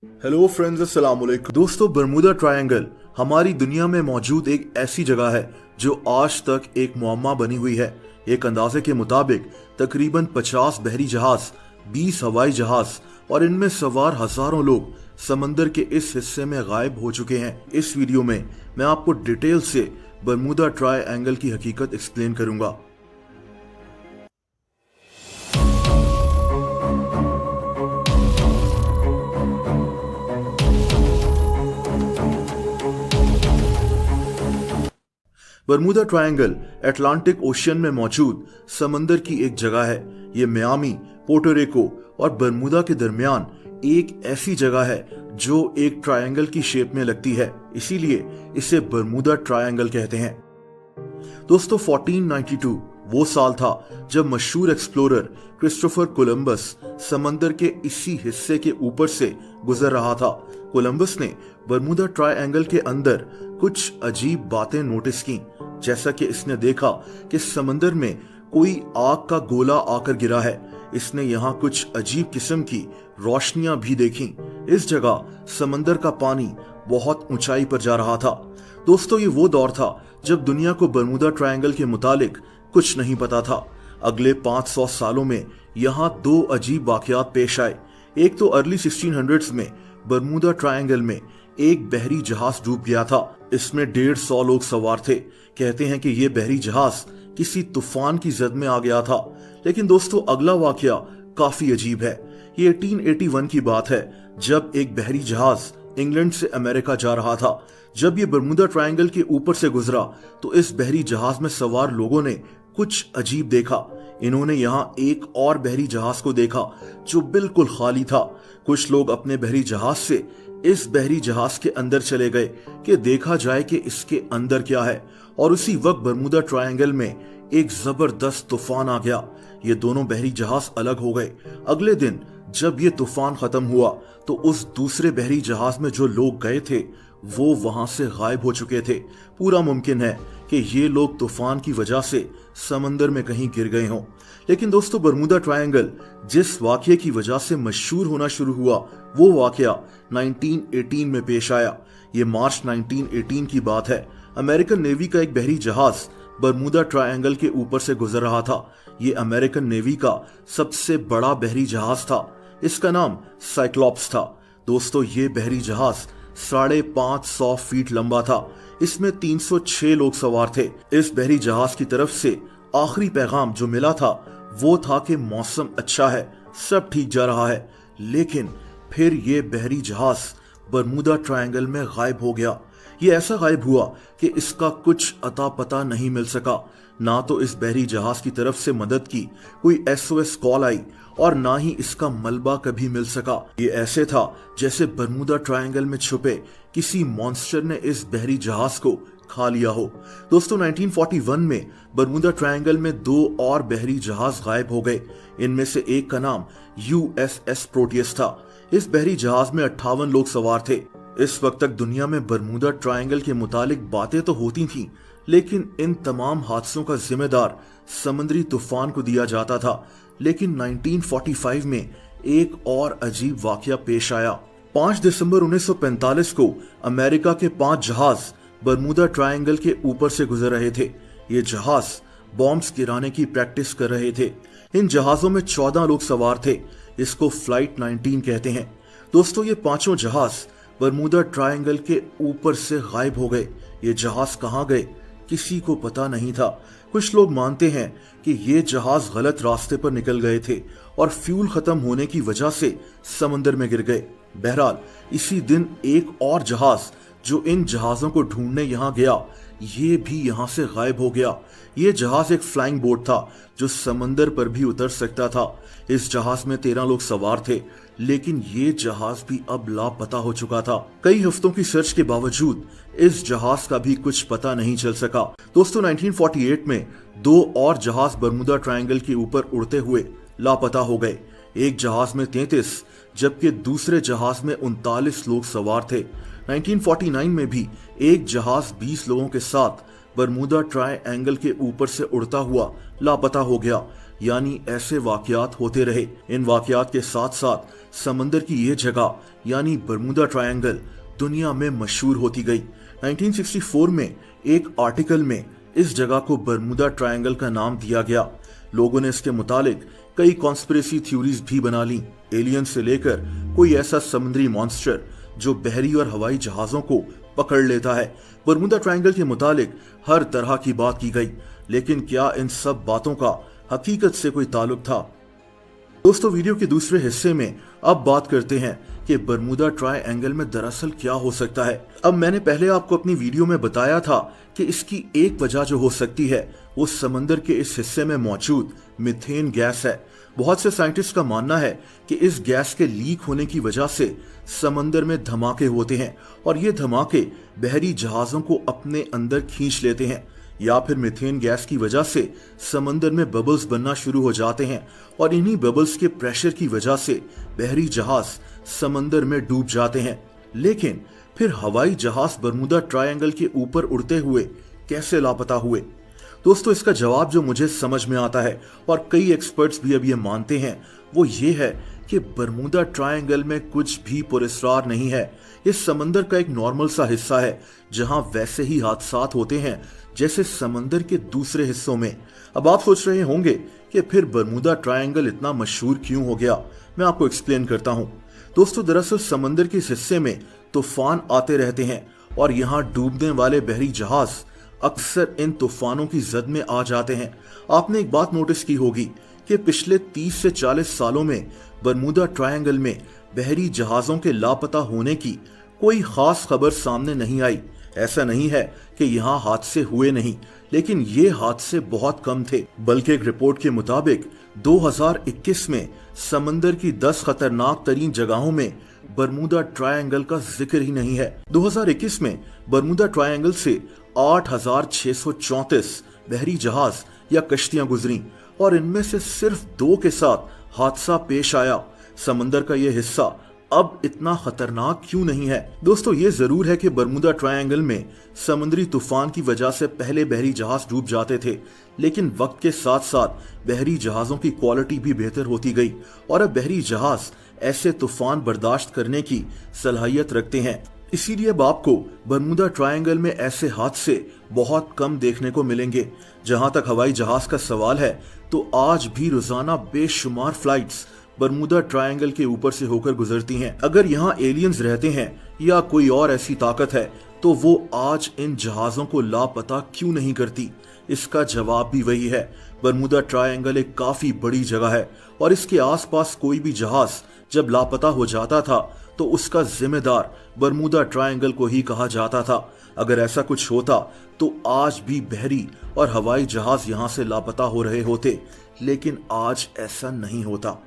Hello friends, अस्सलाम वालेकुम। दोस्तों, बरमूदा ट्रायंगल हमारी दुनिया में मौजूद एक ऐसी जगह है जो आज तक एक मुअम्मा बनी हुई है। एक अंदाजे के मुताबिक तकरीबन 50 बहरी जहाज, 20 हवाई जहाज और इनमें सवार हजारों लोग समंदर के इस हिस्से में गायब हो चुके हैं। इस वीडियो में मैं आपको डिटेल से बरमूदा ट्रायंगल की हकीकत एक्सप्लेन करूंगा। बरमूदा ट्रायंगल अटलांटिक ओशियन में मौजूद समंदर की एक जगह है। ये मियामी, पोर्टो रिको और बरमूदा के दरमियान एक ऐसी जगह है जो एक ट्रायंगल की शेप में लगती है, इसीलिए इसे बरमूदा ट्रायंगल कहते हैं। दोस्तों, 1492 वो साल था जब मशहूर एक्सप्लोरर क्रिस्टोफर कोलंबस समंदर के इसी हिस्से के ऊपर से गुजर रहा था। कोलंबस ने बरमूदा ट्रायंगल के अंदर कुछ अजीब बातें नोटिस की, जैसा कि इसने देखा कि समंदर में कोई आग का गोला आकर गिरा है। इसने यहाँ कुछ अजीब किस्म की रोशनियां भी देखी। इस जगह समंदर का पानी बहुत ऊंचाई पर जा रहा था। दोस्तों, ये वो दौर था जब दुनिया को बरमूदा ट्रायंगल के मुतालिक कुछ नहीं पता था। अगले 500 सालों में यहाँ दो अजीब वाकयात पेश आए। एक तो अर्ली 1600s में बरमूदा ट्रायंगल में एक बहरी जहाज डूब गया था। इसमें 150 लोग सवार थे। कहते हैं कि ये बहरी जहाज किसी तूफान की जद में आ गया था। लेकिन दोस्तों, अगला वाकया काफी अजीब है। ये 1881 की बात है, जब एक बहरी जहाज इंग्लैंड से अमेरिका जा रहा था। जब ये बरमूदा ट्रायंगल के ऊपर से गुजरा तो इस बहरी जहाज में सवार लोगों ने कुछ अजीब देखा। इन्होंने यहाँ एक और बहरी जहाज को देखा जो बिल्कुल खाली था। कुछ लोग अपने बहरी जहाज से इस बहरी जहाज के अंदर चले गए कि देखा जाए कि इसके अंदर क्या है, और उसी वक्त बरमूदा ट्रायंगल में एक जबरदस्त तूफान आ गया। ये दोनों बहरी जहाज अलग हो गए। अगले दिन जब ये तूफान खत्म हुआ तो उस दूसरे बहरी जहाज में जो लोग गए थे वो वहां से गायब हो चुके थे। पूरा मुमकिन है कि ये लोग तूफान की वजह से समंदर में कहीं गिर गए हों। लेकिन दोस्तों, बरमूदा ट्रायंगल जिस वाकये की वजह से मशहूर होना शुरू हुआ वो वाकया 1918 में पेश आया। ये मार्च 1918 की बात है। अमेरिकन नेवी का एक बहरी जहाज बरमूदा ट्रायंगल के ऊपर से गुजर रहा था। ये अमेरिकन नेवी का सबसे बड़ा बहरी जहाज था। इसका नाम साइक्लॉप्स था। दोस्तों, ये बहरी जहाज 550 फीट लंबा था। इसमें 306 लोग सवार थे। इस बहरी जहाज की तरफ से आखिरी पैगाम जो मिला था वो था कि मौसम अच्छा है, सब ठीक जा रहा है। लेकिन फिर ये बहरी जहाज बरमूदा ट्रायंगल में गायब हो गया। ये ऐसा गायब हुआ कि इसका कुछ अता पता नहीं मिल सका। ना तो इस बहरी जहाज की तरफ से मदद की कोई SOS कॉल आई और ना ही इसका मलबा कभी मिल सका। ये ऐसे था जैसे बरमूदा ट्रायंगल में छुपे किसी मॉन्स्टर ने इस बहरी जहाज को खा लिया हो। दोस्तों, 1941 में बरमूदा ट्रायंगल में दो और बहरी जहाज गायब हो गए। इनमें से एक का नाम USS प्रोटियस था। इस बहरी जहाज में 58 लोग सवार थे। इस वक्त तक दुनिया में बरमूदा ट्रायंगल के मुतालिक बातें तो होती थीं, लेकिन इन तमाम हादसों का जिम्मेदार समुद्री तूफान को दिया जाता था। लेकिन 1945 में एक और अजीब वाकया पेश आया। 5 दिसंबर 1945 को अमेरिका के 5 जहाज बरमूदा ट्रायंगल के ऊपर से गुजर रहे थे। ये जहाज बॉम्ब्स गिराने की प्रैक्टिस कर रहे थे। इन जहाजों में 14 लोग सवार थे। इसको फ्लाइट 19 कहते हैं। दोस्तों, ये पांचों जहाज बरमूदा ट्रायंगल के ऊपर से गायब हो गए। ये जहाज कहाँ गए किसी को पता नहीं था। कुछ लोग मानते हैं कि ये जहाज गलत रास्ते पर निकल गए थे और फ्यूल खत्म होने की वजह से समंदर में गिर गए। बहरहाल, इसी दिन एक और जहाज जो इन जहाजों को ढूंढने यहाँ गया, ये भी यहाँ से गायब हो गया। ये जहाज एक फ्लाइंग बोट था जो समंदर पर भी उतर सकता था। इस जहाज में 13 लोग सवार थे, लेकिन ये जहाज भी अब लापता हो चुका था। कई हफ्तों की सर्च के बावजूद इस जहाज का भी कुछ पता नहीं चल सका। दोस्तों, 1948 में दो और जहाज बरमूदा ट्रायंगल के ऊपर उड़ते हुए लापता हो गए। एक जहाज में 33 जबकि दूसरे जहाज में 39 लोग सवार थे। 1949 में भी एक जहाज 20 लोगों के साथ बरमूदा ट्रायंगल के ऊपर से उड़ता हुआ लापता हो गया। यानी ऐसे वाकयात होते रहे। इन वाकयात के साथ साथ समंदर की ये जगह यानी बरमूडा ट्रायंगल दुनिया में मशहूर होती गई। 1964 में एक आर्टिकल में इस जगह को बरमूडा ट्रायंगल का नाम दिया गया। लोगों ने इसके मुतालिक कई कॉन्स्पिरेसी थ्योरीज भी बना ली। एलियन से लेकर कोई ऐसा समुद्री मॉन्स्टर जो बहरी और हवाई जहाजों को पकड़ लेता है। बरमूडा ट्रायंगल के मुतालिक हर तरह की बात की गई, लेकिन क्या इन सब बातों का हकीकत से कोई ताल्लुक था? दोस्तों, वीडियो के दूसरे हिस्से में अब बात करते हैं कि बरमूडा ट्रायंगल में दरअसल क्या हो सकता है। अब मैंने पहले आपको अपनी वीडियो में बताया था कि इसकी एक वजह जो हो सकती है वो समंदर के इस हिस्से में मौजूद मीथेन गैस है। बहुत से साइंटिस्ट का मानना है कि इस गैस के लीक होने की वजह से समंदर में धमाके होते हैं और ये धमाके बहरी जहाजों को अपने अंदर खींच लेते हैं, या फिर मीथेन गैस की वजह से समंदर में बबल्स बनना शुरू हो जाते हैं और इन्हीं बबल्स के प्रेशर की वजह से बहरी जहाज समंदर में डूब जाते हैं। लेकिन फिर हवाई जहाज बरमूडा ट्रायंगल के ऊपर उड़ते हुए कैसे लापता हुए? दोस्तों, इसका जवाब जो मुझे समझ में आता है और कई एक्सपर्ट्स भी अब ये मानते हैं वो ये है कि बरमूडा ट्रायंगल में कुछ भी पुरस्कार नहीं है। ये समंदर का एक नॉर्मल सा हिस्सा है जहां वैसे ही हादसात होते हैं जैसे समंदर के दूसरे हिस्सों में। अब आप सोच रहे होंगे कि फिर बरमूडा ट्रायंगल इतना मशहूर क्यों हो गया? मैं आपको एक्सप्लेन करता हूं। दोस्तों, दरअसल समंदर के इस हिस्से में तूफान आते रहते हैं और यहाँ डूबने वाले बहरी जहाज अक्सर इन तूफानों की जद में आ जाते हैं। आपने एक बात नोटिस की होगी कि पिछले 30 से 40 सालों में बरमूडा ट्रायंगल में बहरी जहाजों के लापता होने की कोई खास खबर सामने नहीं आई। ऐसा नहीं है कि यहाँ हादसे हुए नहीं, लेकिन ये हादसे बहुत कम थे। बल्कि एक रिपोर्ट के मुताबिक 2021 में समंदर की 10 खतरनाक तरीन जगहों में बरमूडा ट्रायंगल का जिक्र ही नहीं है। 2021 में बरमूडा ट्रायंगल से 8,634 बहरी जहाज या कश्तियां गुजरी और इनमें से सिर्फ 2 के साथ हादसा पेश आया। समंदर का यह हिस्सा अब इतना खतरनाक क्यों नहीं है? दोस्तों, ये जरूर है कि बरमूडा ट्रायंगल में समुद्री तूफान की वजह से पहले बहरी जहाज डूब जाते थे, लेकिन वक्त के साथ साथ बहरी जहाजों की क्वालिटी भी बेहतर होती गई और अब बहरी जहाज ऐसे तूफान बर्दाश्त करने की सलाहियत रखते हैं। इसीलिए अब आपको बरमूडा ट्रायंगल में ऐसे हादसे बहुत कम देखने को मिलेंगे। जहां तक हवाई जहाज का सवाल है, तो आज भी रोजाना बेशुमार फ्लाइट्स बरमूडा ट्रायंगल के ऊपर से होकर गुजरती हैं। अगर यहाँ एलियंस रहते हैं या कोई और ऐसी ताकत है, तो वो आज इन जहाजों को लापता क्यों नहीं करती? इसका जवाब भी वही है। बरमूडा ट्रायंगल एक काफी बड़ी जगह है और इसके आसपास कोई भी जहाज जब लापता हो जाता था तो उसका जिम्मेदार बरमूडा ट्रायंगल को ही कहा जाता था। अगर ऐसा कुछ होता तो आज भी बहरी और हवाई जहाज यहाँ से लापता हो रहे होते, लेकिन आज ऐसा नहीं होता।